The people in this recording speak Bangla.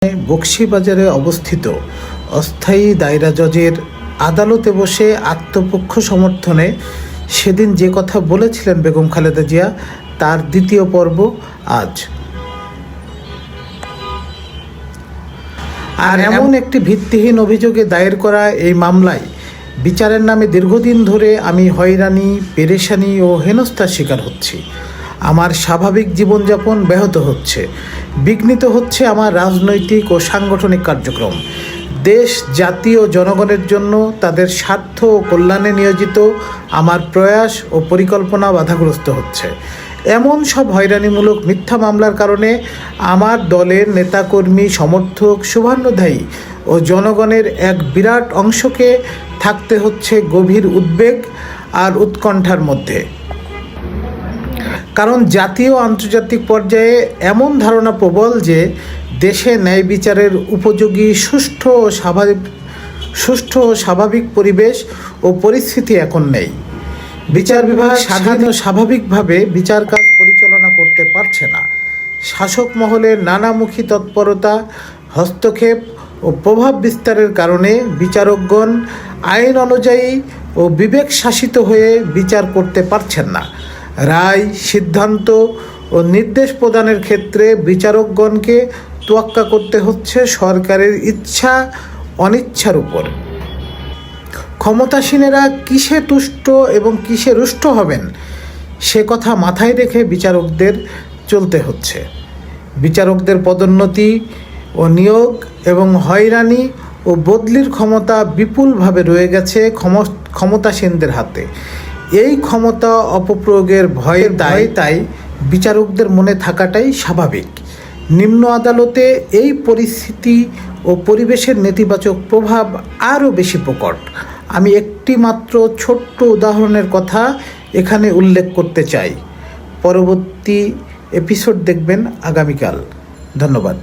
বকশীবাজারে অবস্থিত অস্থায়ী দায়রা জজের আদালতে বসে আত্মপক্ষ সমর্থনে সেদিন যে কথা বলেছিলেন বেগম খালেদা জিয়া তার দ্বিতীয় পর্ব আজ। আর এমন একটি ভিত্তিহীন অভিযোগে দায়ের করা এই মামলায় বিচারের নামে দীর্ঘদিন ধরে আমি হয়রানি, পেরেশানি ও হেনস্থার শিকার হচ্ছি। আমার স্বাভাবিক জীবনযাপন ব্যাহত হচ্ছে, বিঘ্নিত হচ্ছে আমার রাজনৈতিক ও সাংগঠনিক কার্যক্রম। দেশ, জাতি ও জনগণের জন্য তাদের স্বার্থ ও কল্যাণে নিয়োজিত আমার প্রয়াস ও পরিকল্পনা বাধাগ্রস্ত হচ্ছে। এমন সব হয়রানিমূলক মিথ্যা মামলার কারণে আমার দলের নেতাকর্মী, সমর্থক, শুভান্যধায়ী ও জনগণের এক বিরাট অংশকে থাকতে হচ্ছে গভীর উদ্বেগ আর উৎকণ্ঠার মধ্যে। কারণ জাতীয় ও আন্তর্জাতিক পর্যায়ে এমন ধারণা প্রবল যে দেশে ন্যায় বিচারের উপযোগী সুষ্ঠু ও স্বাভাবিক পরিবেশ ও পরিস্থিতি এখন নেই। বিচার বিভাগ স্বাধীন ও স্বাভাবিকভাবে বিচার কাজ পরিচালনা করতে পারছে না। শাসক মহলের নানামুখী তৎপরতা, হস্তক্ষেপ ও প্রভাব বিস্তারের কারণে বিচারকগণ আইন অনুযায়ী ও বিবেক শাসিত হয়ে বিচার করতে পারছেন না। রায়, সিদ্ধান্ত ও নির্দেশ প্রদানের ক্ষেত্রে বিচারকগণকে তোয়াক্কা করতে হচ্ছে সরকারের ইচ্ছা অনিচ্ছার উপর। ক্ষমতাসীনেরা কিসে তুষ্ট এবং কিসে রুষ্ট হবেন সে কথা মাথায় রেখে বিচারকদের চলতে হচ্ছে। বিচারকদের পদোন্নতি ও নিয়োগ এবং হয়রানি ও বদলির ক্ষমতা বিপুলভাবে রয়ে গেছে ক্ষমতাসীনদের হাতে। এই ক্ষমতা অপপ্রয়োগের ভয়ের দায় তাই বিচারকদের মনে থাকাটাই স্বাভাবিক। নিম্ন আদালতে এই পরিস্থিতি ও পরিবেশের নেতিবাচক প্রভাব আরও বেশি প্রকট। আমি একটি মাত্র ছোট্ট উদাহরণের কথা এখানে উল্লেখ করতে চাই। পরবর্তী এপিসোড দেখবেন আগামীকাল। ধন্যবাদ।